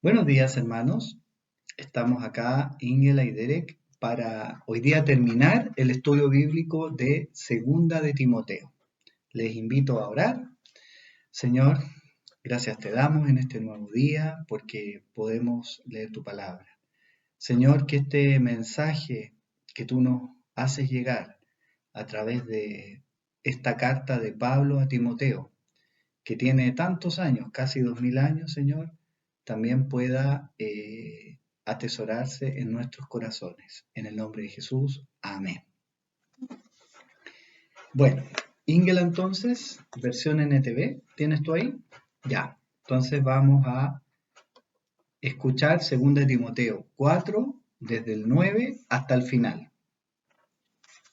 Buenos días, hermanos. Estamos acá, Ingela y Derek, para hoy día terminar el estudio bíblico de Segunda de Timoteo. Les invito a orar. Señor, gracias te damos en este nuevo día porque podemos leer tu palabra. Señor, que este mensaje que tú nos haces llegar a través de esta carta de Pablo a Timoteo, que tiene tantos años, casi 2000 años, Señor, también pueda atesorarse en nuestros corazones. En el nombre de Jesús, amén. Bueno, Ingela entonces, versión NTV, ¿tienes tú ahí? Ya, entonces vamos a escuchar 2 Timoteo 4, desde el 9 hasta el final.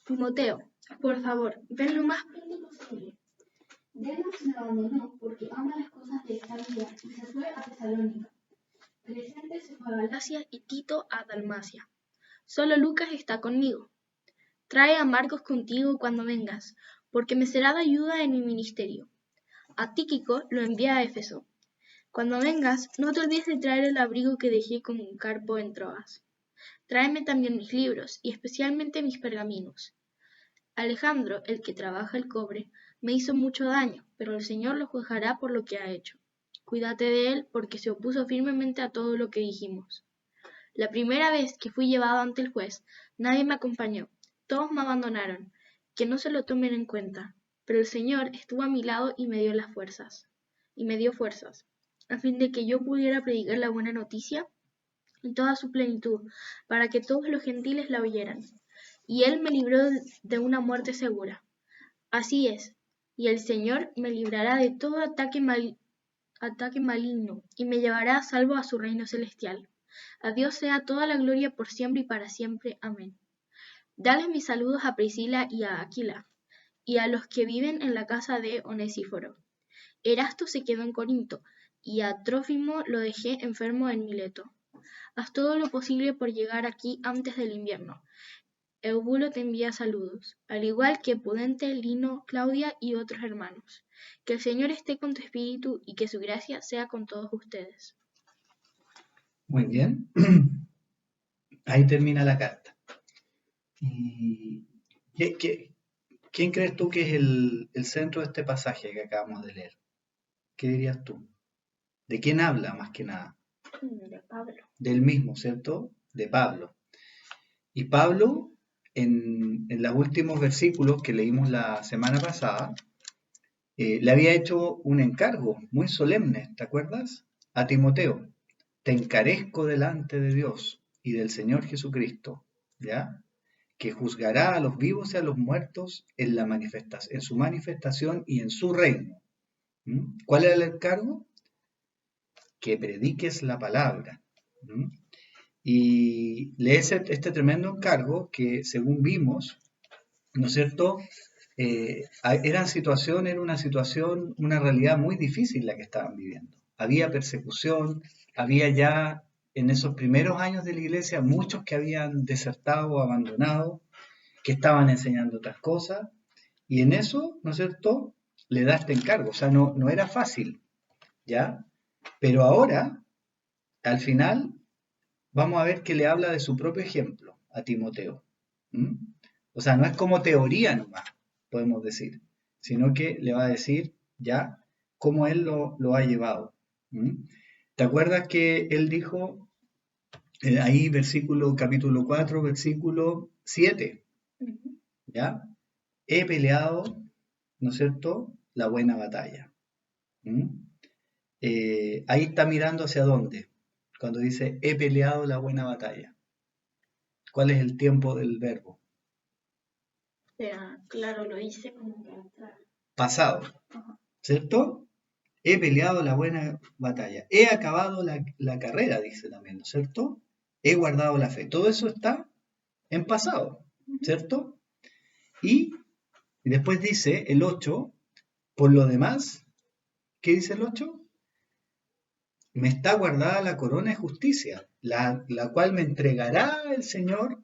Timoteo, por favor, ven lo más pronto posible. Demas me abandonó porque ama las cosas de esta vida y se fue a Tesalónica. Crescente se fue a Galacia y Tito a Dalmacia. Solo Lucas está conmigo. Trae a Marcos contigo cuando vengas, porque me será de ayuda en mi ministerio. A Tíquico lo envía a Éfeso. Cuando vengas, no te olvides de traer el abrigo que dejé con Carpo en Troas. Tráeme también mis libros, y especialmente mis pergaminos. Alejandro, el que trabaja el cobre, me hizo mucho daño, pero el Señor lo juzgará por lo que ha hecho. Cuídate de él, porque se opuso firmemente a todo lo que dijimos. La primera vez que fui llevado ante el juez, nadie me acompañó, todos me abandonaron. Que no se lo tomen en cuenta. Pero el Señor estuvo a mi lado y me dio fuerzas, a fin de que yo pudiera predicar la buena noticia en toda su plenitud, para que todos los gentiles la oyeran. Y él me libró de una muerte segura. Así es, y el Señor me librará de todo ataque maligno, y me llevará a salvo a su reino celestial. A Dios sea toda la gloria por siempre y para siempre. Amén. Dale mis saludos a Priscila y a Aquila, y a los que viven en la casa de Onesíforo. Erasto se quedó en Corinto, y a Trófimo lo dejé enfermo en Mileto. Haz todo lo posible por llegar aquí antes del invierno. Eubulo te envía saludos, al igual que Pudente, Lino, Claudia y otros hermanos. Que el Señor esté con tu espíritu y que su gracia sea con todos ustedes. Muy bien. Ahí termina la carta. ¿Y quién crees tú que es el centro de este pasaje que acabamos de leer? ¿Qué dirías tú? ¿De quién habla más que nada? De Pablo. Del mismo, ¿cierto? De Pablo. Y Pablo, en los últimos versículos que leímos la semana pasada, le había hecho un encargo muy solemne, ¿te acuerdas? A Timoteo. Te encarezco delante de Dios y del Señor Jesucristo, ¿ya? Que juzgará a los vivos y a los muertos en su manifestación y en su reino. ¿Mm? ¿Cuál era el encargo? Que prediques la palabra. ¿Mm? Y lees este tremendo encargo que, según vimos, ¿no es cierto? Era una situación, una realidad muy difícil la que estaban viviendo. Había persecución, había ya en esos primeros años de la iglesia muchos que habían desertado o abandonado, que estaban enseñando otras cosas, y en eso, ¿no es cierto?, le da este encargo. O sea, no era fácil, ¿ya? Pero ahora, al final, vamos a ver que le habla de su propio ejemplo a Timoteo. ¿Mm? O sea, no es como teoría nomás, podemos decir, sino que le va a decir ya cómo él lo ha llevado. ¿Mm? ¿Te acuerdas que él dijo ahí, capítulo 4, versículo 7? ¿Ya? He peleado, ¿no es cierto?, la buena batalla. ¿Mm? Ahí está mirando hacia dónde, cuando dice he peleado la buena batalla. ¿Cuál es el tiempo del verbo? Claro, lo hice como para entrar. Pasado, ¿cierto? He peleado la buena batalla. He acabado la carrera, dice también, ¿no es cierto? He guardado la fe. Todo eso está en pasado, ¿cierto? Y después dice el 8, por lo demás, ¿qué dice el 8? Me está guardada la corona de justicia, la cual me entregará el Señor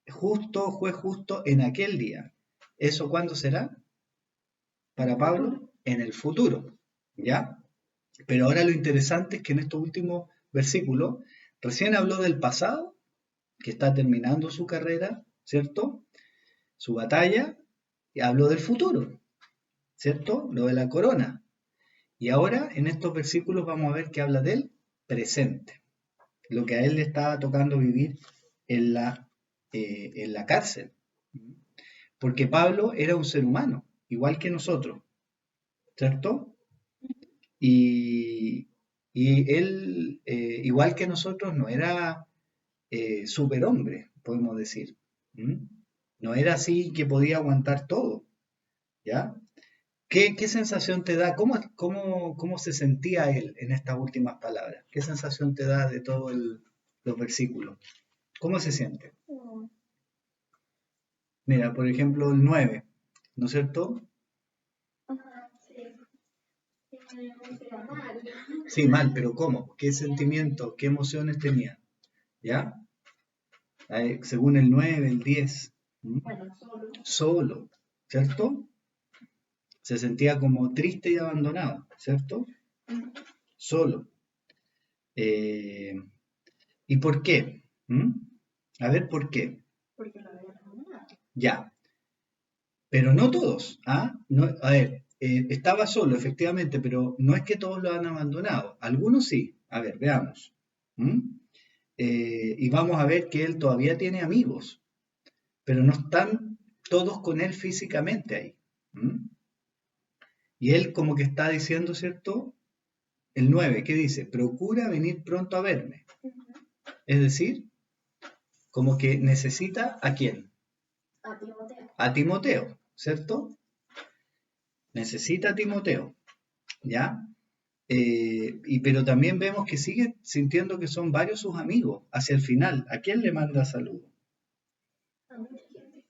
juez justo en aquel día. ¿Eso cuándo será? Para Pablo, en el futuro, ¿ya? Pero ahora lo interesante es que en estos últimos versículos, recién habló del pasado, que está terminando su carrera, ¿cierto? Su batalla, y habló del futuro, ¿cierto? Lo de la corona. Y ahora, en estos versículos, vamos a ver que habla del presente, lo que a él le estaba tocando vivir en la cárcel. Porque Pablo era un ser humano, igual que nosotros, ¿cierto? Y, y él, igual que nosotros, no era superhombre, podemos decir. ¿Mm? No era así que podía aguantar todo, ¿ya? ¿Qué sensación te da? ¿Cómo se sentía él en estas últimas palabras? ¿Qué sensación te da de todos los versículos? ¿Cómo se siente? Mira, por ejemplo, el 9, ¿no es cierto? Ajá, sí. Me queda mal. Sí, mal, pero ¿cómo? ¿Qué sentimientos, qué emociones tenía? ¿Ya? Según el 9, el 10. ¿Mm? Bueno, solo. Solo, ¿cierto? Se sentía como triste y abandonado, ¿cierto? Solo. Eh, ¿Y por qué? ¿Mm? A ver, ¿por qué? Porque lo había abandonado. Ya, pero no todos, ¿ah? No, a ver, estaba solo, efectivamente, pero no es que todos lo han abandonado. Algunos sí. A ver, veamos. ¿Mm? Y vamos a ver que él todavía tiene amigos, pero no están todos con él físicamente ahí. ¿Mm? Y él como que está diciendo, ¿cierto? El 9, ¿qué dice? Procura venir pronto a verme. Es decir, como que necesita ¿a quién? A Timoteo. A Timoteo, ¿cierto? Necesita a Timoteo, ¿ya? Pero también vemos que sigue sintiendo que son varios sus amigos hacia el final. ¿A quién le manda saludos? A mucha gente.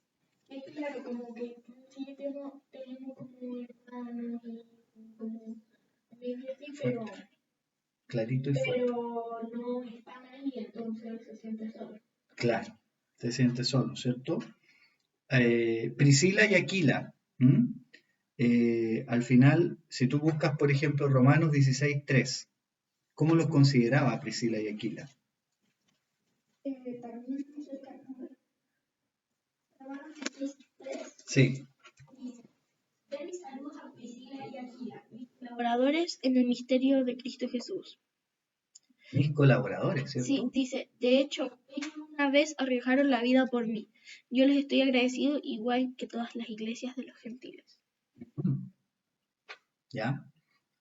Es que claro, como que sí tenemos como hermanos y como amigos y así, Clarito y fuerte. pero no están ahí, entonces se siente solo. Claro, se siente solo, ¿cierto? Priscila y Aquila. ¿M? Al final, si tú buscas, por ejemplo, Romanos 16:3, ¿cómo los consideraba Priscila y Aquila? También dice que Romanos 16:3 Sí, dice: Den mis saludos a Priscila y Aquila, mis colaboradores en el misterio de Cristo Jesús. mis colaboradores, Sí, ¿cierto? dice, de hecho, ellos una vez arriesgaron la vida por mí. Yo les estoy agradecido igual que todas las iglesias de los gentiles. Mm, ¿Ya?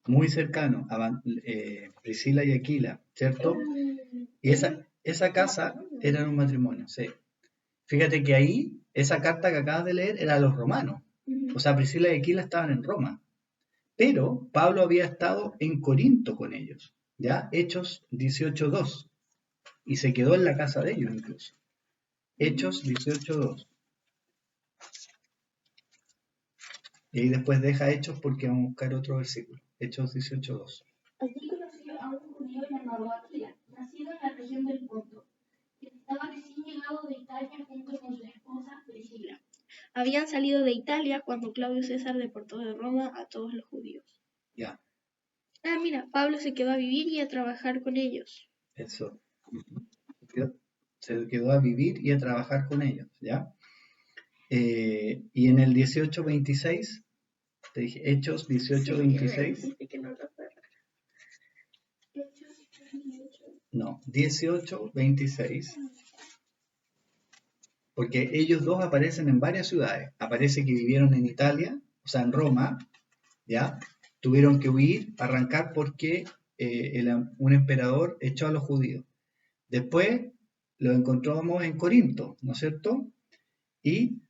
Muy cercano a Priscila y Aquila, ¿cierto? Y esa casa era un matrimonio, sí. Fíjate que ahí, esa carta que acabas de leer era a los romanos. O sea, Priscila y Aquila estaban en Roma. Pero Pablo había estado en Corinto con ellos, ¿ya? Hechos 18:2. Y se quedó en la casa de ellos incluso. Hechos 18:2. Y ahí después deja Hechos porque vamos a buscar otro versículo. Hechos 18:2. Allí conoció a un judío llamado Aquila, nacido en la región del Ponto, que estaba recién llegado de Italia junto con su esposa Priscila. Habían salido de Italia cuando Claudio César deportó de Roma a todos los judíos. Ya, Mira, Pablo se quedó a vivir y a trabajar con ellos. eso. Se quedó a vivir y a trabajar con ellos, ¿ya? Y en el 18:26, te dije, Hechos 18:26. Dice que no lo fue. Hechos 18. No, 18:26. Porque ellos dos aparecen en varias ciudades. Aparece que vivieron en Italia, o sea, en Roma, ¿ya? Tuvieron que huir, arrancar porque un emperador echó a los judíos. Después lo encontramos en Corinto, ¿no es cierto? Y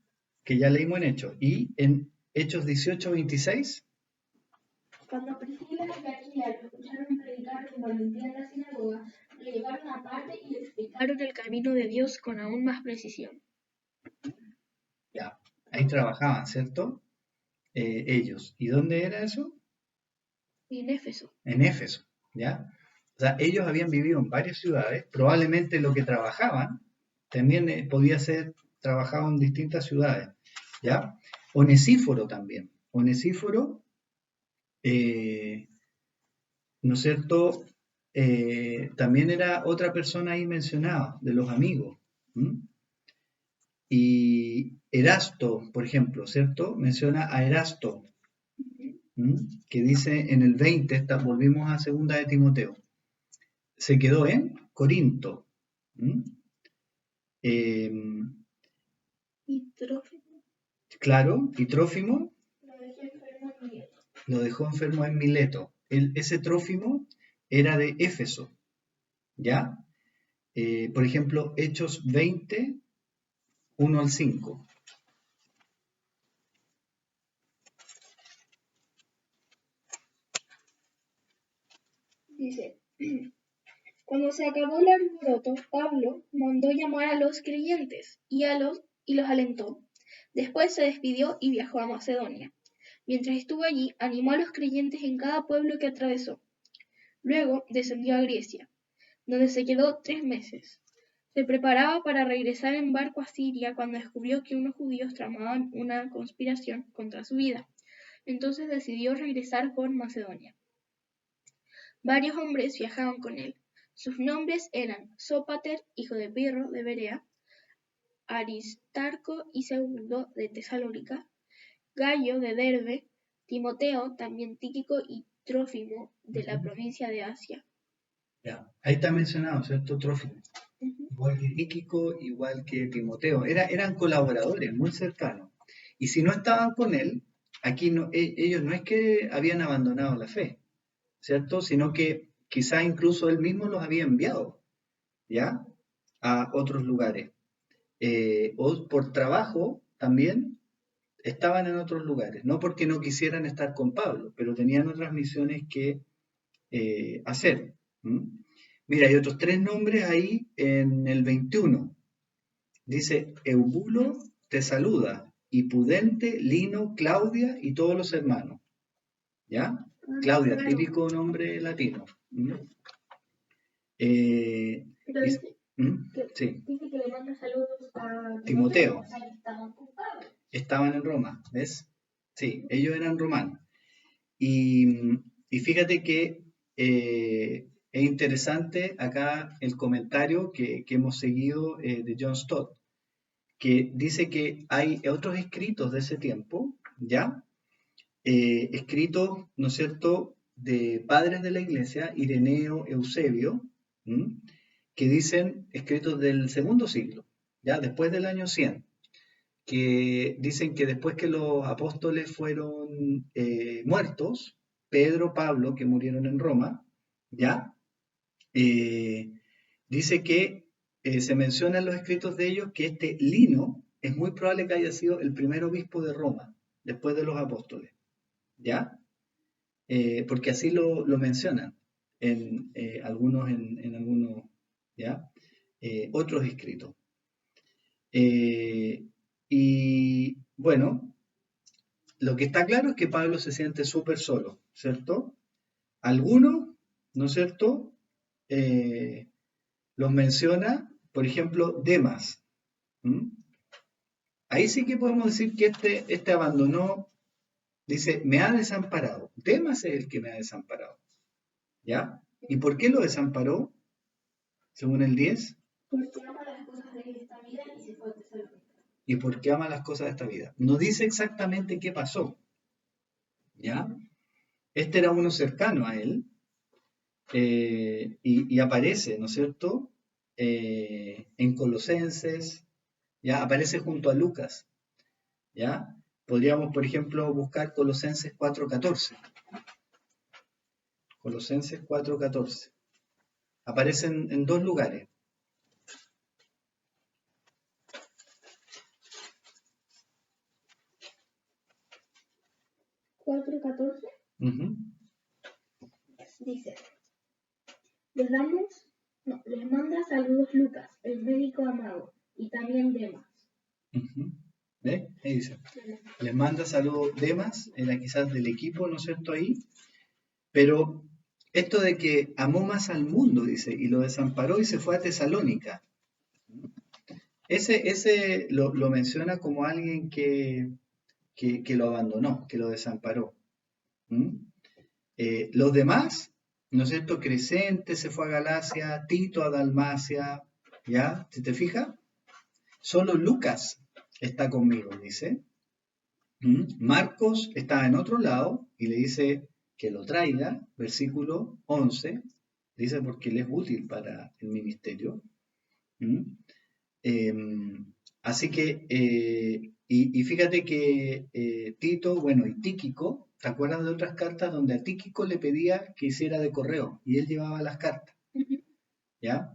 que ya leímos en Hechos. Y en Hechos 18:26. Cuando Priscila y Aquila lo escucharon predicar con valentía en la sinagoga, lo llevaron aparte y le explicaron el camino de Dios con aún más precisión. Ya, ahí trabajaban, ¿cierto? Ellos. ¿Y dónde era eso? En Éfeso. En Éfeso, ¿ya? O sea, ellos habían vivido en varias ciudades, probablemente lo que trabajaban también podía ser trabajado en distintas ciudades, ¿ya? Onesíforo también. Onesíforo, ¿no es cierto? también era otra persona ahí mencionada, de los amigos. ¿Mm? Y Erasto, por ejemplo, ¿cierto? Menciona a Erasto, que dice en el 20, volvimos a segunda de Timoteo, se quedó en Corinto. Eh, Y Trófimo claro, y Trófimo lo dejé enfermo en Mileto. lo dejó enfermo en Mileto. Ese Trófimo era de Éfeso, ¿ya? Por ejemplo, Hechos 20, 1 al 5. Dice, cuando se acabó el alboroto, Pablo mandó llamar a los creyentes y los alentó. Después se despidió y viajó a Macedonia. Mientras estuvo allí, animó a los creyentes en cada pueblo que atravesó. Luego descendió a Grecia, donde se quedó 3 meses. Se preparaba para regresar en barco a Siria cuando descubrió que unos judíos tramaban una conspiración contra su vida. Entonces decidió regresar por Macedonia. Varios hombres viajaban con él. Sus nombres eran Sópater, hijo de Pirro de Berea, Aristarco y Segundo de Tesalónica, Gayo de Derbe, Timoteo, también Tíquico y Trófimo de la provincia de Asia. Ya. Ahí está mencionado, ¿cierto? Trófimo. Igual que Tíquico, igual que Timoteo. Eran colaboradores muy cercanos. Y si no estaban con él, aquí no, ellos no es que habían abandonado la fe, ¿cierto? Sino que quizás incluso él mismo los había enviado, ¿ya? A otros lugares. O por trabajo también estaban en otros lugares, no porque no quisieran estar con Pablo, pero tenían otras misiones que hacer. Mira, hay otros 3 nombres ahí en el 21. Dice, Eubulo te saluda, y Pudente, Lino, Claudia y todos los hermanos. ¿Ya? Claudia, Claro. típico nombre latino. Pero Dice, sí, dice que le manda saludos a Timoteo. o sea, que estaban con Pablo. Estaban en Roma, ¿ves? Sí, ellos eran romanos. Y fíjate que es interesante acá el comentario que hemos seguido de John Stott, que dice que hay otros escritos de ese tiempo, ¿ya? Escritos, ¿no es cierto?, de padres de la iglesia, Ireneo, Eusebio, que dicen, escritos del segundo siglo, ¿ya? Después del año 100, que dicen que después que los apóstoles fueron muertos, Pedro, Pablo, que murieron en Roma, ¿ya? Dice que se menciona en los escritos de ellos que este Lino es muy probable que haya sido el primer obispo de Roma, después de los apóstoles, ¿ya? Porque así lo mencionan en algunos, ¿ya? Otros escritos. Y bueno, lo que está claro es que Pablo se siente súper solo, ¿cierto? Algunos, ¿no es cierto? Los menciona, por ejemplo, Demas. Ahí sí que podemos decir que este abandonó, dice, me ha desamparado. Demas es el que me ha desamparado. ¿Ya? ¿Y por qué lo desamparó? Según el 10. Porque ama las cosas de esta vida y se fue a Tesalónica. ¿Y por qué ama las cosas de esta vida? No dice exactamente qué pasó. ¿Ya? Este era uno cercano a él, y aparece, ¿no es cierto? En Colosenses, ya aparece junto a Lucas, ¿ya? Podríamos, por ejemplo, buscar Colosenses 4:14. Colosenses 4:14. Aparecen en 2 lugares. ¿4:14? Dice, les manda saludos Lucas, el médico amado, y también Demas. ¿Ve? Ahí dice. Les manda saludos Demas, era quizás del equipo, ¿no es cierto? Ahí. Pero esto de que amó más al mundo, dice, y lo desamparó y se fue a Tesalónica. Ese lo menciona como alguien que lo abandonó, que lo desamparó. Los demás, ¿no es cierto? Crescente se fue a Galacia, Tito a Dalmacia, ¿ya? ¿Se te fija? Solo Lucas está conmigo, dice. Marcos está en otro lado y le dice que lo traiga, versículo 11, dice porque él es útil para el ministerio. ¿Mm? Así que, y fíjate que Tito, bueno, y Tíquico, ¿te acuerdas de otras cartas donde a Tíquico le pedía que hiciera de correo y él llevaba las cartas? ¿Ya?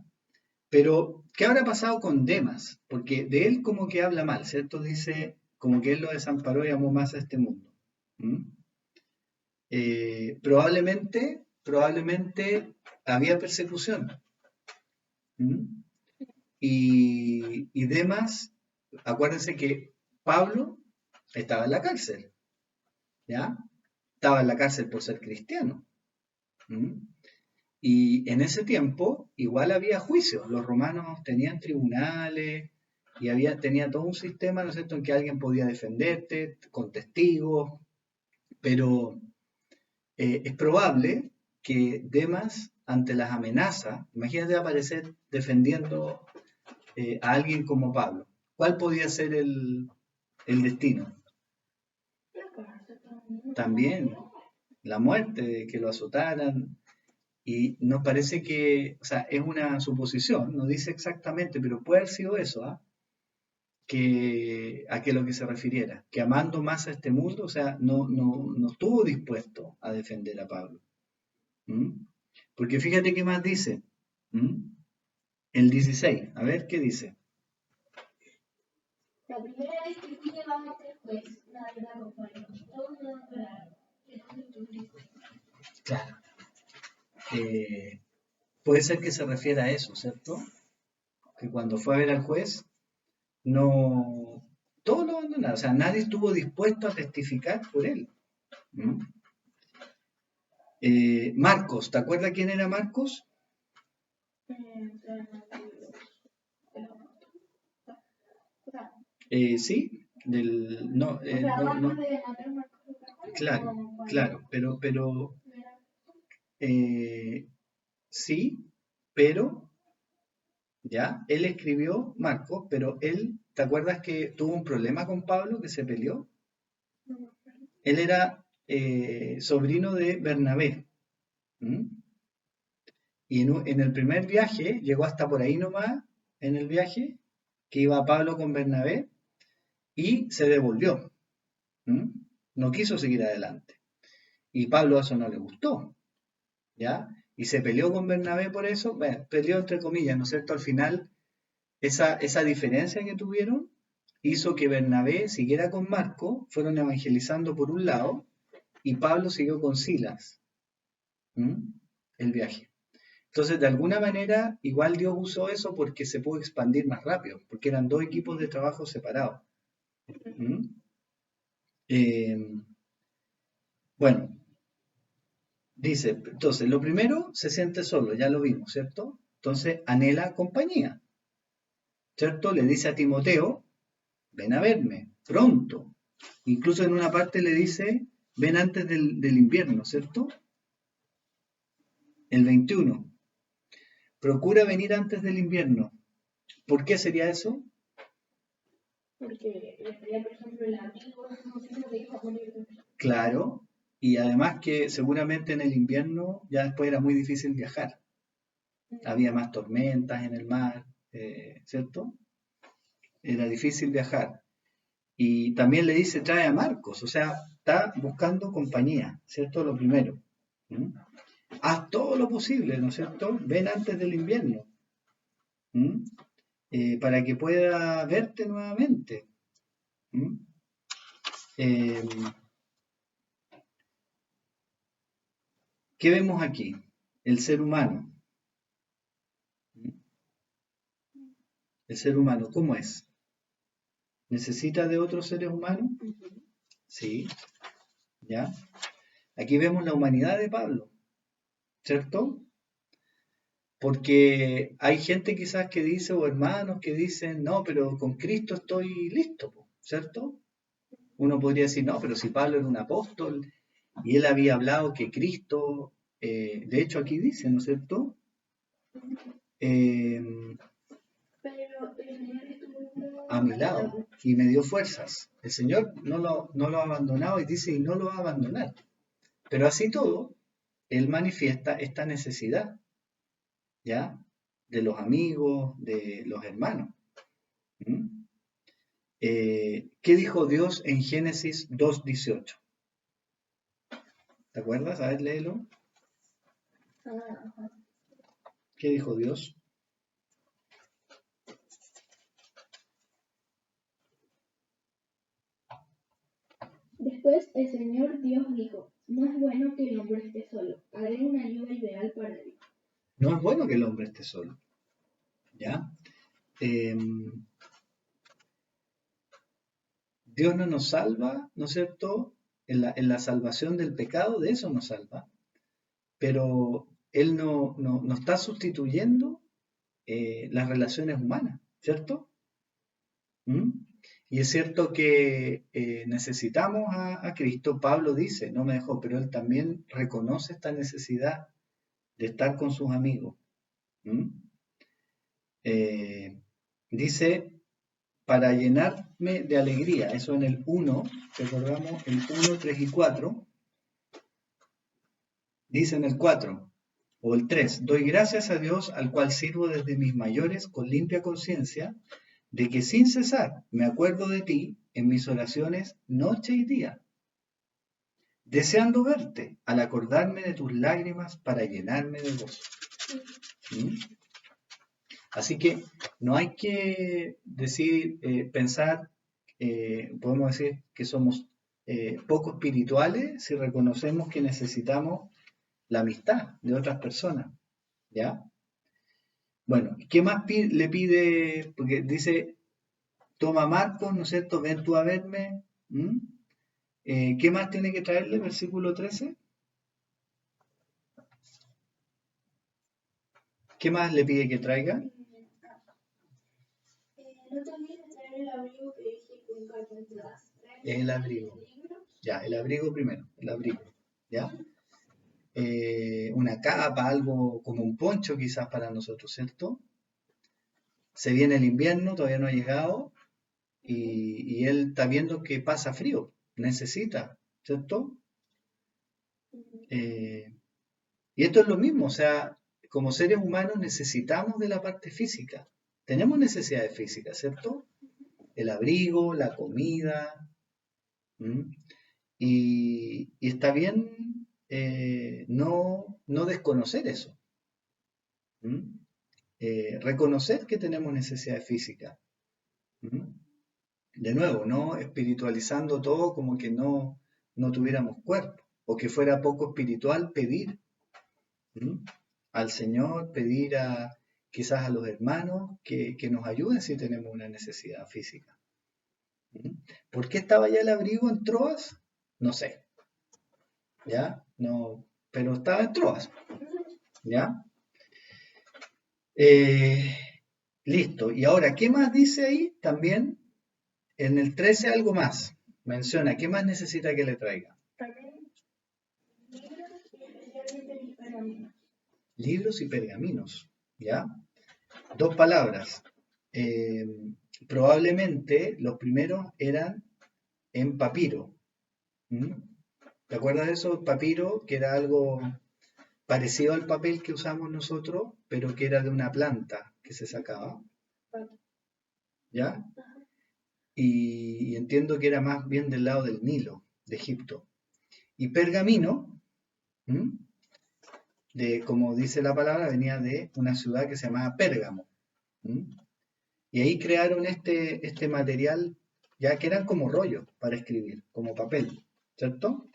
Pero, ¿qué habrá pasado con Demas? Porque de él como que habla mal, ¿cierto? Dice como que él lo desamparó y amó más a este mundo. ¿Mm? Probablemente había persecución. ¿Mm? Y Demas, acuérdense que Pablo estaba en la cárcel, ¿ya? Estaba en la cárcel por ser cristiano. ¿Mm? Y en ese tiempo igual había juicios, los romanos tenían tribunales y tenía todo un sistema, ¿no es cierto?, en que alguien podía defenderte con testigos, pero es probable que Demas, ante las amenazas, imagínate aparecer defendiendo a alguien como Pablo, ¿cuál podía ser el destino? También la muerte, que lo azotaran. Y nos parece que, o sea, es una suposición, no dice exactamente, pero puede haber sido eso, ¿ah? A que lo que se refiriera, que amando más a este mundo, o sea, no estuvo dispuesto a defender a Pablo. ¿Mm? Porque fíjate qué más dice. ¿Mm? El 16, a ver qué dice. La primera vez que fui llevado ante el juez, nadie me acompañó. Todos me ampararon. Claro. Puede ser que se refiera a eso, ¿cierto? Que cuando fue a ver al juez, no, todos lo abandonaron, o sea, nadie estuvo dispuesto a testificar por él. ¿Mm? Marcos, ¿te acuerdas quién era Marcos? Sí, claro, claro, pero sí, pero ya, él escribió Marcos, pero él, ¿te acuerdas que tuvo un problema con Pablo, que se peleó? Él era sobrino de Bernabé. ¿Mm? Y en el primer viaje, llegó hasta por ahí nomás, en el viaje, que iba Pablo con Bernabé, y se devolvió. ¿Mm? No quiso seguir adelante. Y Pablo eso no le gustó, ¿ya? Y se peleó con Bernabé por eso, bueno, peleó entre comillas, ¿no es cierto? Al final, esa diferencia que tuvieron hizo que Bernabé siguiera con Marco, fueron evangelizando por un lado, y Pablo siguió con Silas. ¿Mm? El viaje. Entonces, de alguna manera, igual Dios usó eso porque se pudo expandir más rápido, porque eran dos equipos de trabajo separados. ¿Mm? Bueno, dice, entonces, lo primero, se siente solo, ya lo vimos, ¿cierto? Entonces, anhela compañía, ¿cierto? Le dice a Timoteo, ven a verme, pronto. Incluso en una parte le dice, ven antes del invierno, ¿cierto? El 21. Procura venir antes del invierno. ¿Por qué sería eso? Porque por ejemplo, el abrigo, no sé si iba a poner. Claro, y además que seguramente en el invierno ya después era muy difícil viajar. Había más tormentas en el mar, ¿cierto? Era difícil viajar. Y también le dice, trae a Marcos, o sea, está buscando compañía, ¿cierto? Lo primero. ¿Mm? Haz todo lo posible, ¿no es cierto? Ven antes del invierno, ¿Mm? Para que pueda verte nuevamente. ¿Mm? ¿Qué vemos aquí? El ser humano. El ser humano, ¿cómo es? ¿Necesita de otros seres humanos? Sí, ¿ya? Aquí vemos la humanidad de Pablo, ¿cierto? Porque hay gente quizás que dice, o hermanos que dicen, no, pero con Cristo estoy listo, ¿cierto? Uno podría decir, no, pero si Pablo era un apóstol y él había hablado que Cristo de hecho aquí dice, ¿no es cierto? Eh, Pero el Señor estuvo a mi lado y me dio fuerzas. El Señor no lo ha abandonado y dice, y no lo va a abandonar. Pero así todo, Él manifiesta esta necesidad, ¿ya? De los amigos, de los hermanos. ¿Mm? ¿Qué dijo Dios en Génesis 2:18? ¿Te acuerdas? A ver, léelo. ¿Qué dijo Dios? Después el Señor Dios dijo, no es bueno que el hombre esté solo, haré una ayuda ideal para él. No es bueno que el hombre esté solo, ¿ya? Dios no nos salva, ¿no es cierto? En la salvación del pecado, de eso nos salva, pero Él no está sustituyendo las relaciones humanas, ¿cierto? ¿Mm? Y es cierto que necesitamos a Cristo. Pablo dice, no me dejó, pero él también reconoce esta necesidad de estar con sus amigos. ¿Mm? Dice, para llenarme de alegría, eso en el 1, recordamos el 1, 3 y 4, dice en el 4 o el 3, doy gracias a Dios al cual sirvo desde mis mayores con limpia conciencia, de que sin cesar me acuerdo de ti en mis oraciones noche y día, deseando verte al acordarme de tus lágrimas para llenarme de gozo. ¿Mm? Así que no hay que decir, pensar, podemos decir que somos poco espirituales si reconocemos que necesitamos la amistad de otras personas, ¿ya? Bueno, ¿qué más le pide? Porque dice, toma Marcos, ¿no es cierto? Ven tú a verme. ¿Mm? ¿Qué más tiene que traerle? Versículo 13. ¿Qué más le pide que traiga? No te olvides de traer el abrigo que dije que nunca encontrarás. El abrigo. Ya, el abrigo primero, el abrigo. ¿Ya? Una capa, algo como un poncho quizás para nosotros, ¿cierto? Se viene el invierno, todavía no ha llegado, y él está viendo que pasa frío, necesita, ¿cierto? Y esto es lo mismo, o sea, como seres humanos necesitamos de la parte física, tenemos necesidades físicas, ¿cierto? El abrigo, la comida, ¿m? Y está bien no desconocer eso, ¿m? Reconocer que tenemos necesidades físicas. ¿M? De nuevo, no espiritualizando todo como que no tuviéramos cuerpo, o que fuera poco espiritual pedir al Señor, pedir quizás a los hermanos que nos ayuden si tenemos una necesidad física. ¿Por qué estaba ya el abrigo en Troas? No sé, ¿ya? No, pero estaba en Troas, ¿ya? Listo. Y ahora, ¿qué más dice ahí? También en el 13 algo más. Menciona, ¿qué más necesita que le traiga? Libros y pergaminos, ¿ya? Dos palabras. Probablemente los primeros eran en papiro. ¿Mm? ¿Te acuerdas de eso? Papiro, que era algo parecido al papel que usamos nosotros, pero que era de una planta que se sacaba. ¿Ya? Y entiendo que era más bien del lado del Nilo, de Egipto. Y pergamino, ¿m? Como dice la palabra, venía de una ciudad que se llamaba Pérgamo. ¿M? Y ahí crearon este material, ya que eran como rollos para escribir, como papel, ¿cierto?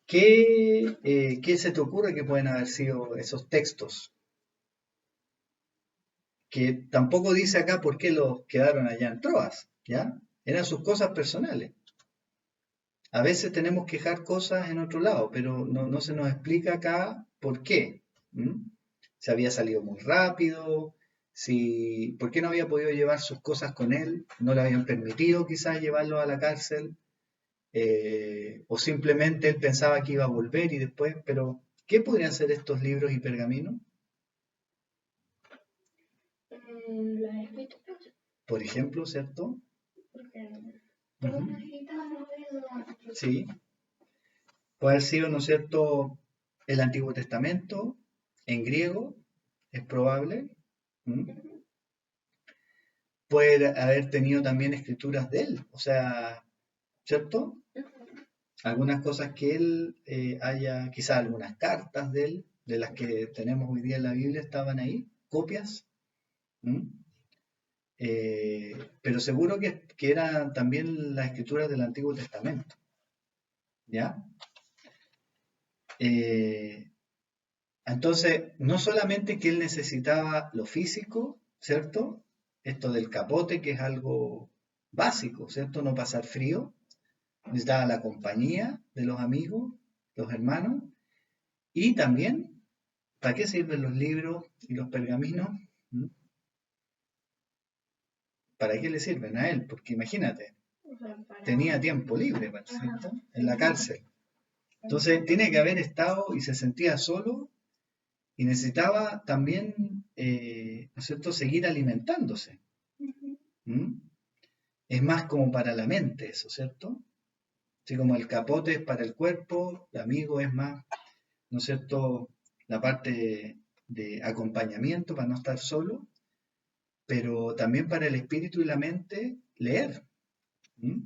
¿Qué se te ocurre que pueden haber sido esos textos? Que tampoco dice acá por qué los quedaron allá en Troas, ¿ya? Eran sus cosas personales. A veces tenemos que dejar cosas en otro lado, pero no se nos explica acá por qué. Si había salido muy rápido, por qué no había podido llevar sus cosas con él, no le habían permitido quizás llevarlo a la cárcel. o simplemente él pensaba que iba a volver y después, pero ¿qué podrían ser estos libros y pergaminos? Las escrituras, Por ejemplo, ¿cierto? porque todos Ujú. necesitamos eso. Sí, puede haber sido, ¿no es cierto?, el Antiguo Testamento en griego, es probable. ¿Mm? Puede haber tenido también escrituras de él, o sea, ¿cierto? Algunas cosas que él haya, quizás algunas cartas de él, de las que tenemos hoy día en la Biblia, estaban ahí, copias. ¿Mm? Pero seguro que eran también las escrituras del Antiguo Testamento, ¿ya? Eh, entonces, no solamente que él necesitaba lo físico, ¿cierto? Esto del capote, que es algo básico, ¿cierto? No pasar frío, necesitaba la compañía de los amigos, los hermanos, y también, ¿para qué sirven los libros y los pergaminos? ¿Mm? ¿Para qué le sirven a él? Porque imagínate, O sea, para... tenía tiempo libre, ¿cierto? En la cárcel. Entonces, tiene que haber estado y se sentía solo y necesitaba también, ¿no es cierto?, seguir alimentándose. ¿Mm? Es más como para la mente eso, ¿cierto? Así como el capote es para el cuerpo, el amigo es más, ¿no es cierto?, la parte de acompañamiento para no estar solo, pero también para el espíritu y la mente, leer. ¿Mm?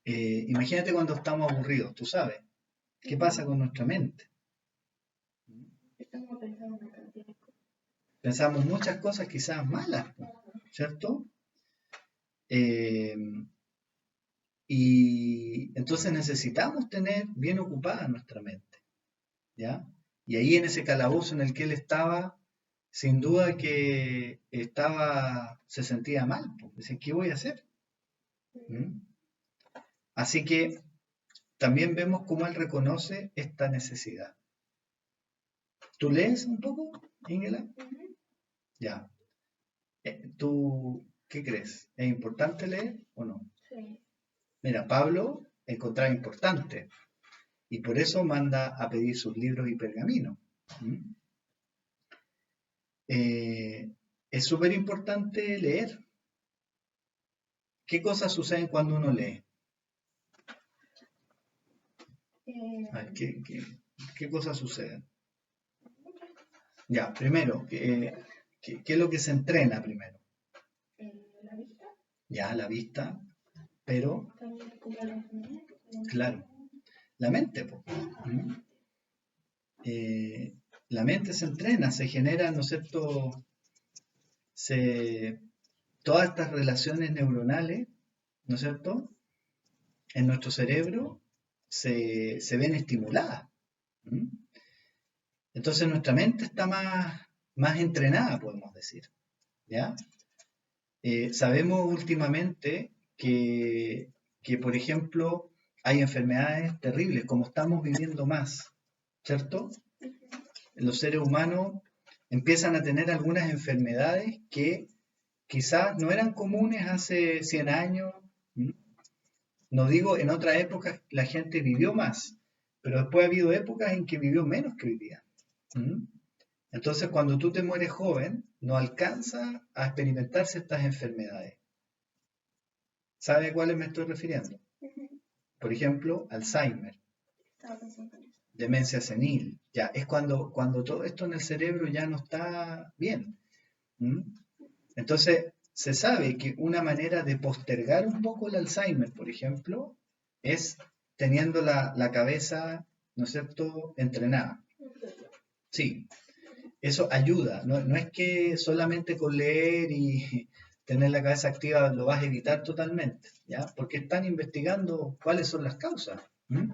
Imagínate cuando estamos aburridos, tú sabes, ¿qué pasa con nuestra mente? Estamos pensando en una cantidad de cosas. Pensamos muchas cosas quizás malas, ¿cierto? Eh, y entonces necesitamos tener bien ocupada nuestra mente, ¿ya? Y ahí en ese calabozo en el que él estaba, sin duda que se sentía mal, pues. Dice, ¿qué voy a hacer? ¿Mm? Así que también vemos cómo él reconoce esta necesidad. ¿Tú lees un poco, Ingela? Ya. ¿Tú qué crees? ¿Es importante leer o no? Sí. Mira, Pablo encontraba importante y por eso manda a pedir sus libros y pergaminos. ¿Mm? Es súper importante leer. ¿Qué cosas suceden cuando uno lee? A ver, ¿qué cosas suceden? Ya, primero, ¿qué es lo que se entrena primero? La vista. Ya, la vista, pero, También como la enfermedad. claro, la mente, po. ¿Mm? La mente se entrena, se genera, ¿no es cierto? Todas estas relaciones neuronales, ¿no es cierto?, en nuestro cerebro se ven estimuladas. ¿Mm? Entonces nuestra mente está más entrenada, podemos decir. ¿Ya? Sabemos últimamente que, por ejemplo, hay enfermedades terribles, como estamos viviendo más, ¿cierto? Los seres humanos empiezan a tener algunas enfermedades que quizás no eran comunes hace 100 años. ¿Mm? No digo, en otras épocas la gente vivió más, pero después ha habido épocas en que vivió menos que hoy día. ¿Mm? Entonces, cuando tú te mueres joven, no alcanza a experimentarse estas enfermedades. ¿Sabe a cuáles me estoy refiriendo? Por ejemplo, Alzheimer, Estaba pensando en eso. demencia senil. Ya, es cuando todo esto en el cerebro ya no está bien. ¿Mm? Entonces, se sabe que una manera de postergar un poco el Alzheimer, por ejemplo, es teniendo la cabeza, ¿no es cierto?, entrenada. Sí, eso ayuda. No es que solamente con leer y tener la cabeza activa lo vas a evitar totalmente, ¿ya? Porque están investigando cuáles son las causas. ¿Mm?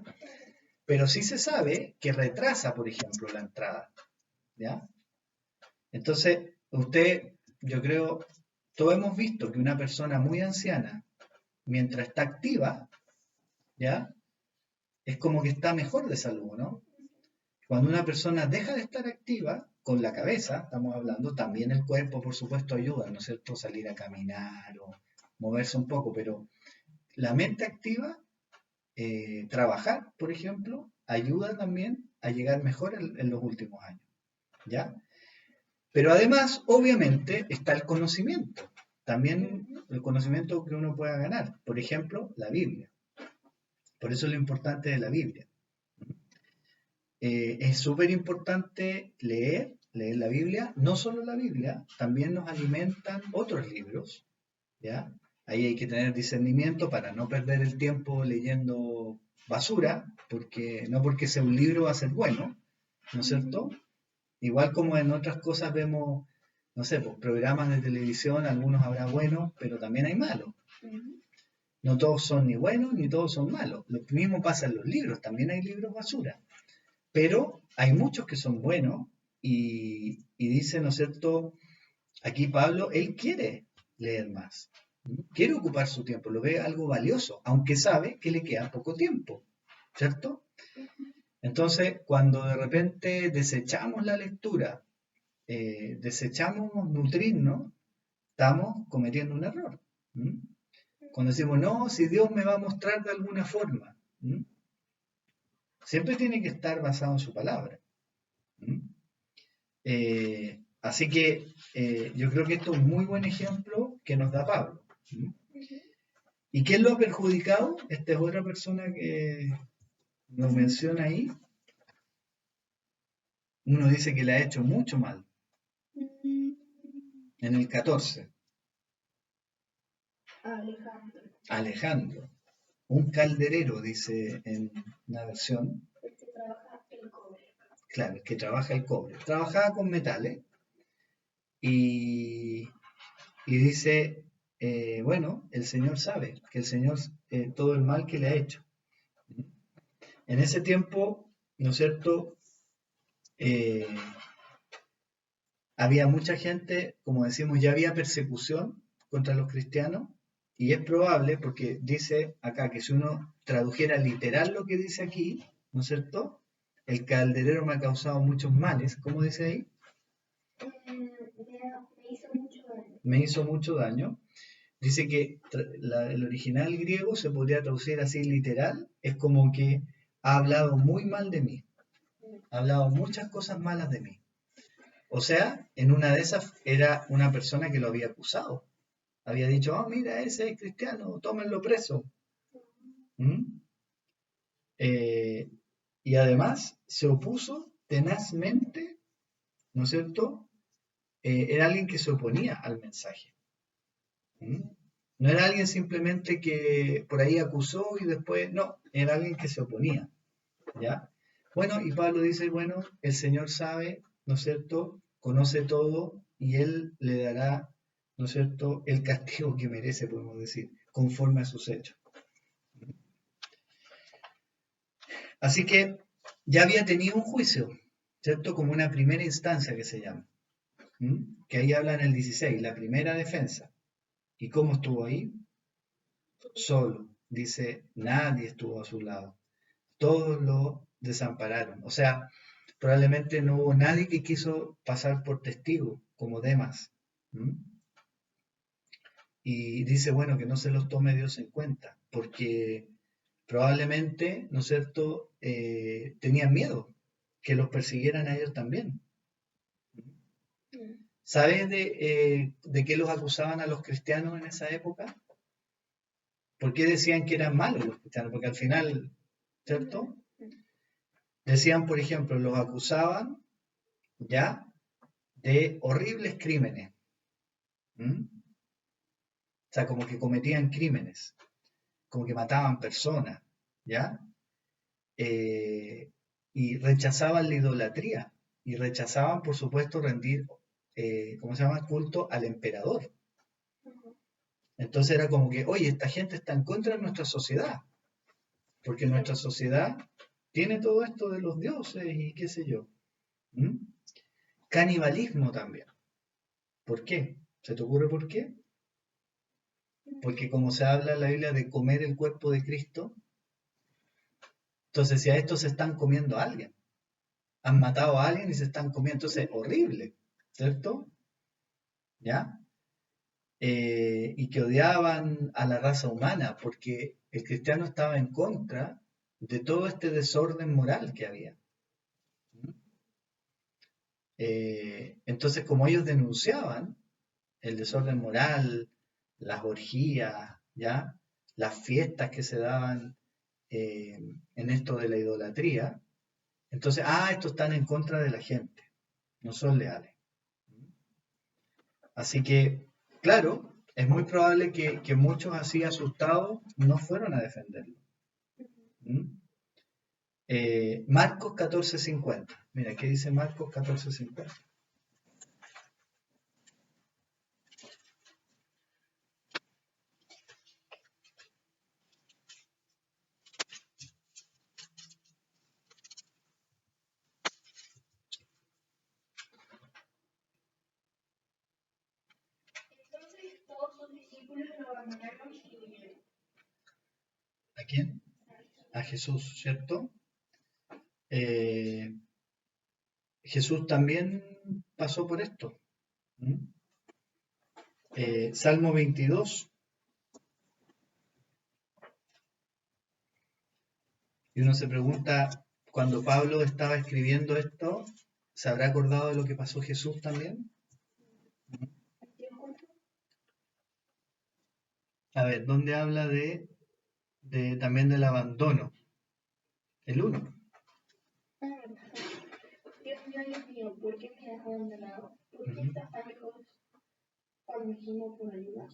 Pero sí se sabe que retrasa, por ejemplo, la entrada, ¿ya? Entonces, yo creo, todos hemos visto que una persona muy anciana, mientras está activa, ¿ya? Es como que está mejor de salud, ¿no? Cuando una persona deja de estar activa, con la cabeza, estamos hablando, también el cuerpo, por supuesto, ayuda, ¿no es cierto? Salir a caminar o moverse un poco, pero la mente activa trabajar, por ejemplo, ayuda también a llegar mejor en los últimos años, ¿ya? Pero además, obviamente, está el conocimiento. También el conocimiento que uno pueda ganar. Por ejemplo, la Biblia. Por eso es lo importante de la Biblia. Es súper importante leer la Biblia. No solo la Biblia, también nos alimentan otros libros, ¿ya? Ahí hay que tener discernimiento para no perder el tiempo leyendo basura, porque no porque sea un libro va a ser bueno, ¿no es cierto? Igual como en otras cosas vemos, no sé, pues programas de televisión, algunos habrá buenos, pero también hay malos. No todos son ni buenos ni todos son malos. Lo mismo pasa en los libros, también hay libros basura. Pero hay muchos que son buenos y dice, ¿no es cierto? Aquí Pablo, él quiere leer más, quiere ocupar su tiempo, lo ve algo valioso, aunque sabe que le queda poco tiempo, ¿cierto? Entonces, cuando de repente desechamos la lectura, desechamos nutrirnos, estamos cometiendo un error. Cuando decimos, no, si Dios me va a mostrar de alguna forma, siempre tiene que estar basado en su palabra. Así que yo creo que esto es un muy buen ejemplo que nos da Pablo. ¿Y quién lo ha perjudicado? Esta es otra persona que nos menciona ahí. Uno dice que le ha hecho mucho mal. En el 14. Alejandro. Un calderero, dice en una versión. El que trabaja el cobre. Claro, el que trabaja el cobre. Trabajaba con metales. Y dice, bueno, el Señor sabe que el Señor todo el mal que le ha hecho. En ese tiempo, ¿no es cierto? Había mucha gente, como decimos, ya había persecución contra los cristianos y es probable, porque dice acá que si uno tradujera literal lo que dice aquí, ¿no es cierto? El calderero me ha causado muchos males, ¿cómo dice ahí? Me hizo mucho daño. Me hizo mucho daño. Dice que el original griego se podría traducir así literal, es como que ha hablado muy mal de mí, ha hablado muchas cosas malas de mí. O sea, en una de esas era una persona que lo había acusado. Había dicho, oh, mira, ese es cristiano, tómenlo preso. Y además se opuso tenazmente, ¿no es cierto? Era alguien que se oponía al mensaje. No era alguien simplemente que por ahí acusó y después, no, era alguien que se oponía. ¿Ya? Bueno, y Pablo dice, bueno, el Señor sabe, ¿no es cierto? Conoce todo y Él le dará, ¿no es cierto?, el castigo que merece, podemos decir, conforme a sus hechos. Así que ya había tenido un juicio, ¿cierto? Como una primera instancia que se llama, que ahí habla en el 16, la primera defensa. ¿Y cómo estuvo ahí? Solo, dice, nadie estuvo a su lado. Todos lo desampararon. O sea, probablemente no hubo nadie que quiso pasar por testigo, como Demas. Y dice, bueno, que no se los tome Dios en cuenta, porque probablemente, ¿no es cierto?, tenían miedo que los persiguieran a ellos también. ¿Sabes de qué los acusaban a los cristianos en esa época? ¿Por qué decían que eran malos los cristianos? Porque al final, ¿cierto? Decían, por ejemplo, los acusaban ya de horribles crímenes. O sea, como que cometían crímenes, como que mataban personas, ¿ya? Y rechazaban la idolatría y rechazaban, por supuesto, rendir, ¿cómo se llama?, culto al emperador. Entonces era como que, oye, esta gente está en contra de nuestra sociedad, porque nuestra sociedad tiene todo esto de los dioses y qué sé yo. Canibalismo también. ¿Por qué? ¿Se te ocurre por qué? Porque como se habla en la Biblia de comer el cuerpo de Cristo, entonces si a estos se están comiendo a alguien, han matado a alguien y se están comiendo, entonces horrible, ¿cierto? ¿Ya? Y que odiaban a la raza humana, porque el cristiano estaba en contra de todo este desorden moral que había. Entonces, como ellos denunciaban el desorden moral, las orgías, ¿ya? Las fiestas que se daban en esto de la idolatría, entonces, estos están en contra de la gente, no son leales. Así que, claro, es muy probable que muchos así asustados no fueron a defenderlo. ¿Mm? Marcos 14:50. Mira, ¿qué dice Marcos 14:50? Entonces todos sus discípulos lo abandonaron y huyeron. ¿A quién? A Jesús, ¿cierto? Jesús también pasó por esto. ¿Mm? Salmo 22. Y uno se pregunta, cuando Pablo estaba escribiendo esto, ¿se habrá acordado de lo que pasó Jesús también? A ver, ¿dónde habla también del abandono? El 1. Dios mío, ¿por qué me has abandonado? ¿Por qué estás tan lejos cuando me gimo por ayuda?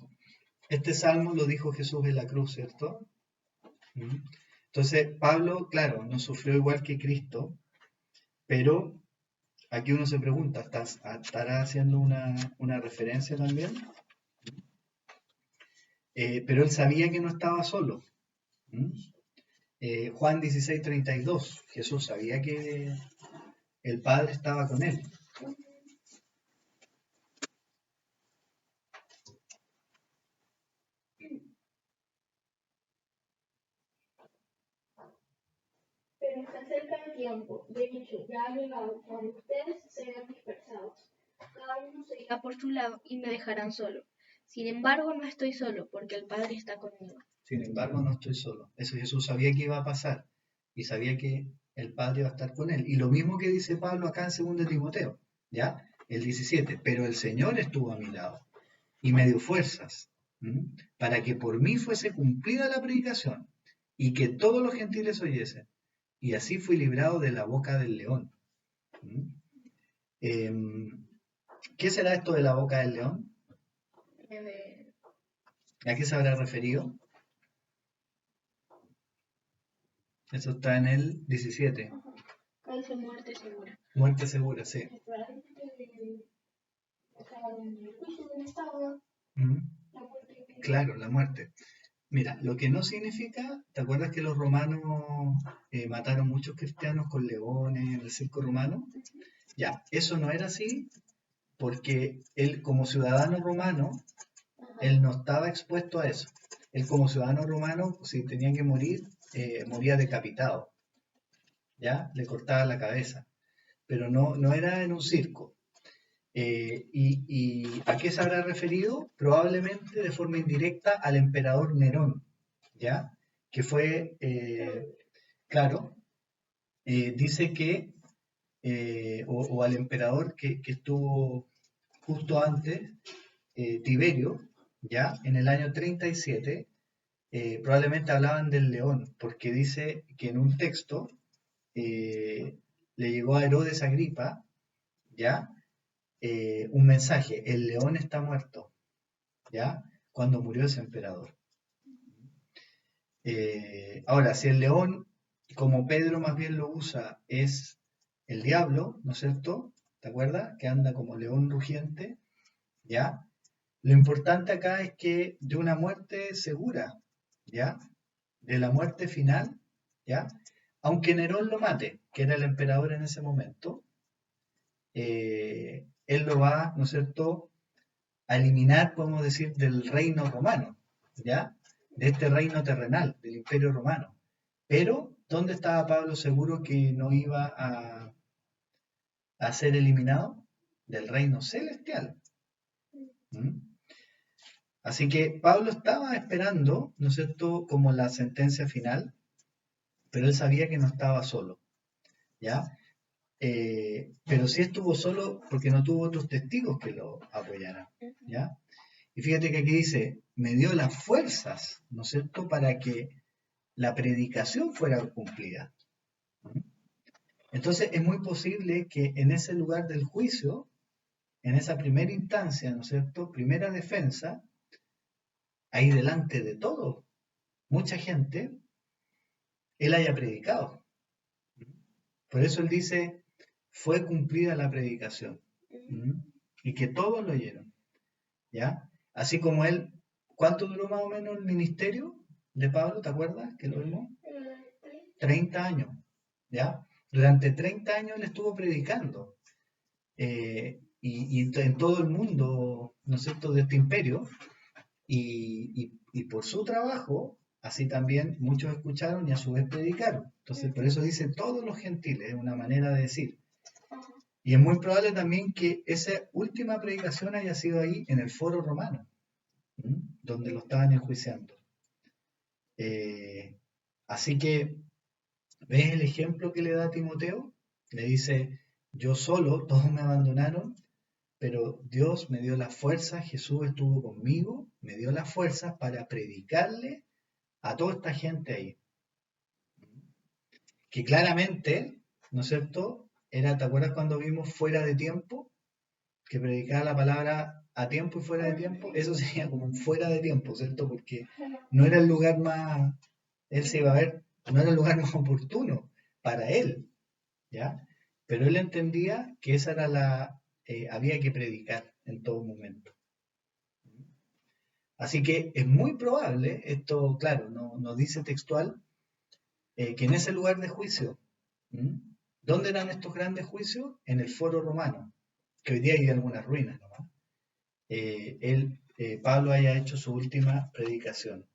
Este salmo lo dijo Jesús en la cruz, ¿cierto? Entonces, Pablo, claro, no sufrió igual que Cristo, pero aquí uno se pregunta, ¿estará haciendo una referencia también? Pero él sabía que no estaba solo. Juan 16:32, Jesús sabía que el Padre estaba con él. Pero está cerca el tiempo, de hecho, ya ha llegado, cuando ustedes serán dispersados. Cada uno se irá por su lado y me dejarán solo. Sin embargo, no estoy solo, porque el Padre está conmigo. Sin embargo, no estoy solo. Eso Jesús sabía que iba a pasar y sabía que el Padre iba a estar con él. Y lo mismo que dice Pablo acá en 2 Timoteo, ¿ya? El 17, pero el Señor estuvo a mi lado y me dio fuerzas para que por mí fuese cumplida la predicación y que todos los gentiles oyesen. Y así fui librado de la boca del león. ¿Qué será esto de la boca del león? ¿A qué se habrá referido? Eso está en el 17. Dice muerte segura. Muerte segura, sí. Claro, la muerte. Mira, lo que no significa, ¿te acuerdas que los romanos mataron muchos cristianos con leones en el circo romano? Ya, eso no era así porque él como ciudadano romano, él no estaba expuesto a eso. Él como ciudadano romano, si tenía que morir, moría decapitado. ¿Ya? Le cortaban la cabeza. Pero no era en un circo. ¿Y a qué se habrá referido? Probablemente de forma indirecta al emperador Nerón, ¿ya? Que fue, claro, dice que, o al emperador que estuvo justo antes, Tiberio, ¿ya? En el año 37, probablemente hablaban del león, porque dice que en un texto le llegó a Herodes Agripa, ¿ya? Un mensaje, el león está muerto, ¿ya? Cuando murió ese emperador. Ahora, si el león, como Pedro más bien lo usa, es el diablo, ¿no es cierto? ¿Te acuerdas? Que anda como león rugiente, ¿ya? Lo importante acá es que de una muerte segura, ¿ya? De la muerte final, ¿ya? Aunque Nerón lo mate, que era el emperador en ese momento, él lo va, ¿no es cierto?, a eliminar, podemos decir, del reino romano, ¿ya? De este reino terrenal, del imperio romano. Pero, ¿dónde estaba Pablo seguro que no iba a ser eliminado? Del reino celestial. ¿Mm? Así que Pablo estaba esperando, ¿no es cierto?, como la sentencia final, pero él sabía que no estaba solo, ¿ya? Pero sí estuvo solo porque no tuvo otros testigos que lo apoyaran, ¿ya? Y fíjate que aquí dice, me dio las fuerzas, ¿no es cierto?, para que la predicación fuera cumplida. Entonces es muy posible que en ese lugar del juicio, en esa primera instancia, ¿no es cierto?, primera defensa, ahí delante de todo, mucha gente, él haya predicado. Por eso él dice, fue cumplida la predicación. Y que todos lo oyeron. ¿Ya? Así como él, ¿cuánto duró más o menos el ministerio de Pablo? ¿Te acuerdas que lo vimos? 30 años. ¿Ya? Durante 30 años él estuvo predicando. Y en todo el mundo, ¿no es cierto?, de este imperio. Y por su trabajo, así también muchos escucharon y a su vez predicaron. Entonces, por eso dice todos los gentiles, es una manera de decir. Y es muy probable también que esa última predicación haya sido ahí en el foro romano, donde lo estaban enjuiciando. Así que, ¿ves el ejemplo que le da a Timoteo? Le dice, yo solo, todos me abandonaron, pero Dios me dio la fuerza, Jesús estuvo conmigo, me dio la fuerza para predicarle a toda esta gente ahí. Que claramente, ¿no es cierto? Era, ¿te acuerdas cuando vimos fuera de tiempo? Que predicaba la palabra a tiempo y fuera de tiempo. Eso sería como un fuera de tiempo, ¿cierto? Porque no era el lugar más, él se iba a ver, no era el lugar más oportuno para él, ¿ya? Pero él entendía que esa era había que predicar en todo momento. Así que es muy probable, esto claro, no dice textual, que en ese lugar de juicio, ¿dónde eran estos grandes juicios? En el foro romano, que hoy día hay algunas ruinas nomás. Pablo haya hecho su última predicación.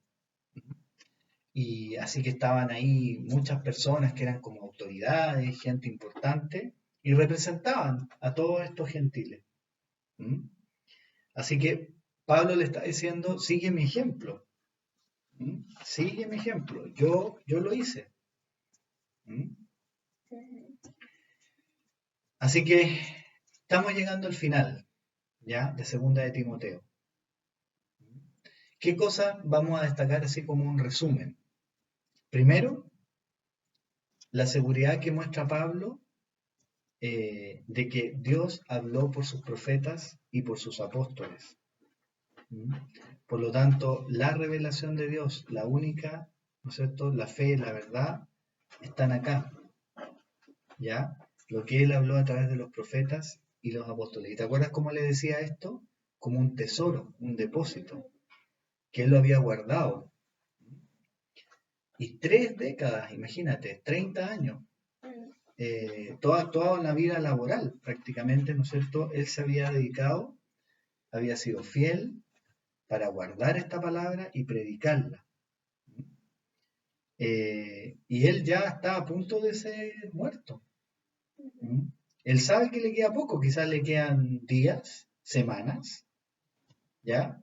Y así que estaban ahí muchas personas que eran como autoridades, gente importante, y representaban a todos estos gentiles. Así que Pablo le está diciendo, sigue mi ejemplo. Sigue mi ejemplo. Yo lo hice. Así que estamos llegando al final, ¿ya? De segunda de Timoteo. ¿Qué cosas vamos a destacar así como un resumen? Primero, la seguridad que muestra Pablo de que Dios habló por sus profetas y por sus apóstoles. Por lo tanto, la revelación de Dios, la única, ¿no es cierto?, la fe, la verdad, están acá. ¿Ya? Lo que él habló a través de los profetas y los apóstoles. ¿Y te acuerdas cómo le decía esto? Como un tesoro, un depósito, que él lo había guardado. Y 3 décadas, imagínate, 30 años, toda una vida laboral prácticamente, ¿no es cierto? Él se había dedicado, había sido fiel para guardar esta palabra y predicarla. Y él ya está a punto de ser muerto. Él sabe que le queda poco, quizás le quedan días, semanas, ¿ya?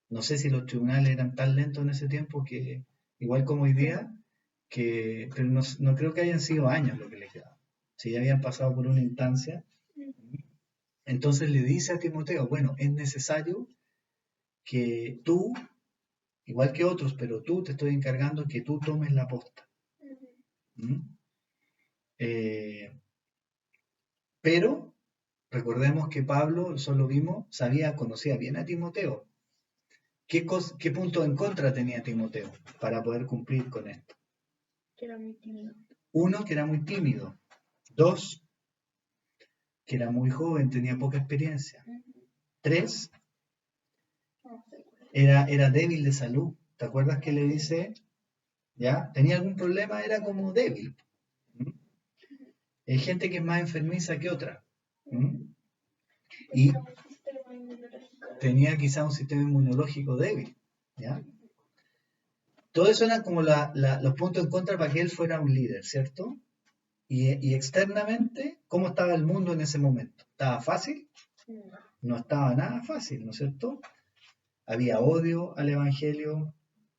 No sé si los tribunales eran tan lentos en ese tiempo que, igual como hoy día, pero no creo que hayan sido años lo que le quedaba. Si ya habían pasado por una instancia. Entonces le dice a Timoteo, bueno, es necesario que tú, igual que otros, pero tú te estoy encargando que tú tomes la posta. Pero recordemos que Pablo, eso lo vimos, conocía bien a Timoteo. ¿Qué punto en contra tenía Timoteo para poder cumplir con esto? Que era muy tímido. 1, que era muy tímido. 2, que era muy joven, tenía poca experiencia. 3, era débil de salud. ¿Te acuerdas que le dice? ¿Ya? ¿Tenía algún problema? Era como débil. Hay gente que es más enfermiza que otra. Y tenía quizá un sistema inmunológico débil. ¿Ya? Todo eso eran como los puntos en contra para que él fuera un líder, ¿cierto? Y externamente, ¿cómo estaba el mundo en ese momento? ¿Estaba fácil? No estaba nada fácil, ¿no es cierto? había odio al Evangelio,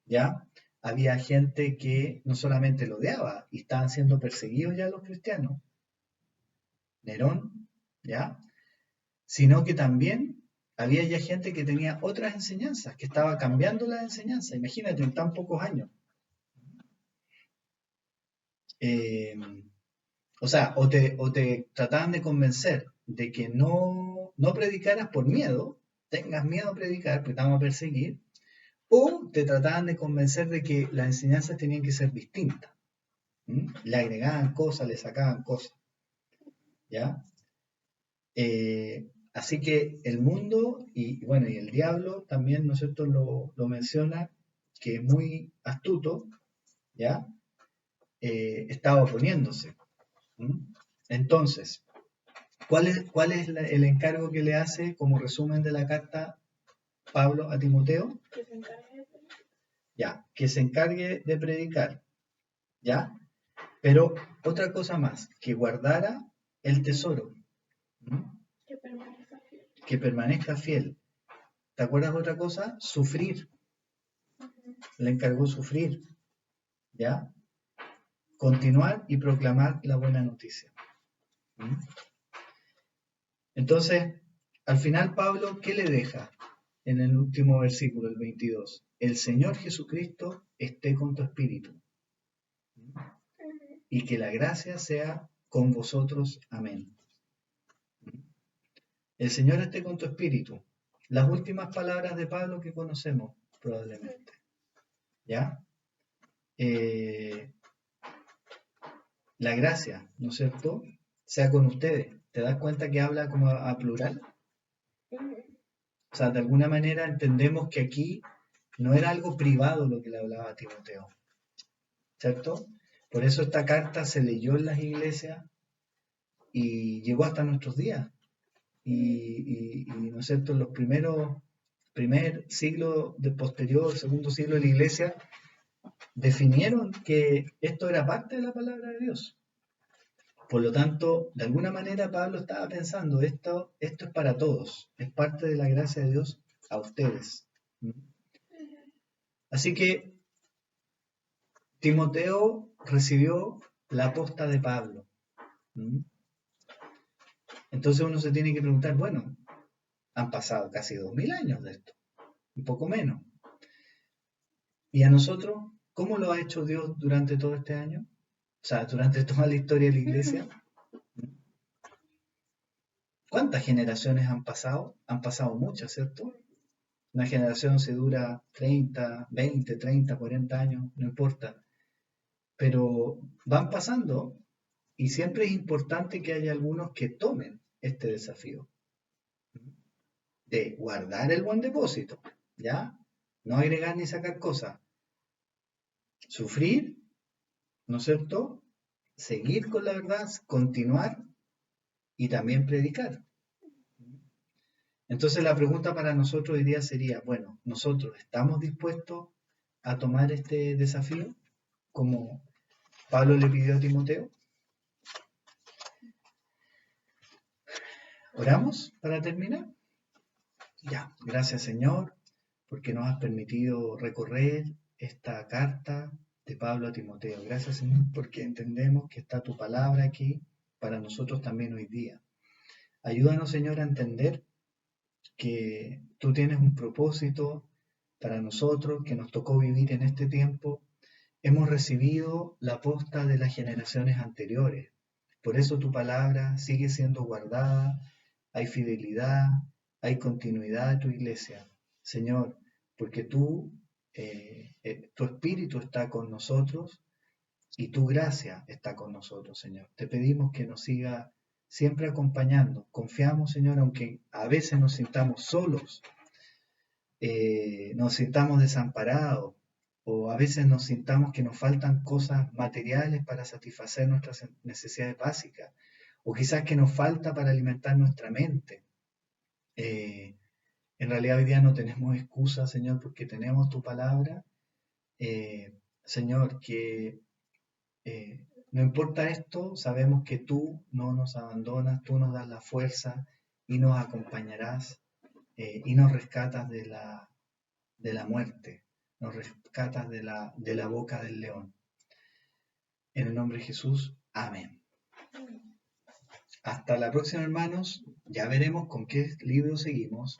¿ya? Había gente que no solamente lo odiaba, y estaban siendo perseguidos ya los cristianos, Nerón, ¿ya? Sino que también había ya gente que tenía otras enseñanzas, que estaba cambiando las enseñanzas, imagínate, en tan pocos años. Eh, o sea, o te trataban de convencer de que no predicaras por miedo, tengas miedo a predicar porque te vamos a perseguir, o te trataban de convencer de que las enseñanzas tenían que ser distintas. Le agregaban cosas, le sacaban cosas, ¿ya? Así que el mundo y bueno, y el diablo también, ¿no es cierto?, lo menciona, que es muy astuto, ¿ya? Estaba oponiéndose. Entonces, cuál es el encargo que le hace como resumen de la carta Pablo a Timoteo? Que se encargue de predicar. Ya, que se encargue de predicar, ¿ya? Pero otra cosa más, que guardara el tesoro, Que permanezca fiel. que permanezca fiel. ¿Te acuerdas de otra cosa? Sufrir. Le encargó sufrir, ¿ya? Continuar y proclamar la buena noticia. Entonces, al final Pablo, ¿qué le deja en el último versículo, el 22? El Señor Jesucristo esté con tu espíritu y que la gracia sea con vosotros. Amén. El Señor esté con tu espíritu. Las últimas palabras de Pablo que conocemos, probablemente. ¿Ya? La gracia, ¿no es cierto?, sea con ustedes. ¿Te das cuenta que habla como a plural? O sea, de alguna manera entendemos que aquí no era algo privado lo que le hablaba a Timoteo, ¿cierto? Por eso esta carta se leyó en las iglesias y llegó hasta nuestros días. ¿No es cierto?, en los primer siglo de posterior, segundo siglo de la iglesia, definieron que esto era parte de la palabra de Dios. Por lo tanto, de alguna manera Pablo estaba pensando, esto es para todos, es parte de la gracia de Dios a ustedes. Así que Timoteo recibió la posta de Pablo. Entonces uno se tiene que preguntar, bueno, han pasado casi 2000 años de esto, un poco menos. ¿Y a nosotros, cómo lo ha hecho Dios durante todo este año? O sea, durante toda la historia de la iglesia. ¿Cuántas generaciones han pasado? Han pasado muchas, ¿cierto? Una generación se dura 30, 20, 30, 40 años, no importa. Pero van pasando y siempre es importante que haya algunos que tomen este desafío de guardar el buen depósito, ¿ya? No agregar ni sacar cosas. Sufrir, ¿no es cierto? Seguir con la verdad, continuar y también predicar. Entonces la pregunta para nosotros hoy día sería, bueno, ¿nosotros estamos dispuestos a tomar este desafío como Pablo le pidió a Timoteo? ¿Oramos para terminar? Ya, gracias Señor, porque nos has permitido recorrer esta carta de Pablo a Timoteo. Gracias Señor, porque entendemos que está tu palabra aquí para nosotros también hoy día. Ayúdanos Señor a entender que tú tienes un propósito para nosotros, que nos tocó vivir en este tiempo. Hemos recibido la posta de las generaciones anteriores. Por eso tu palabra sigue siendo guardada, hay fidelidad, hay continuidad de tu iglesia. Señor, porque tu espíritu está con nosotros y tu gracia está con nosotros, Señor. Te pedimos que nos siga siempre acompañando. Confiamos, Señor, aunque a veces nos sintamos solos, nos sintamos desamparados, o a veces nos sintamos que nos faltan cosas materiales para satisfacer nuestras necesidades básicas, o quizás que nos falta para alimentar nuestra mente. En realidad hoy día no tenemos excusa, Señor, porque tenemos tu palabra. Señor, que no importa esto, sabemos que tú no nos abandonas, tú nos das la fuerza y nos acompañarás y nos rescatas de la de la muerte, nos rescatas de la boca del león. En el nombre de Jesús, amén. Hasta la próxima, hermanos. Ya veremos con qué libro seguimos.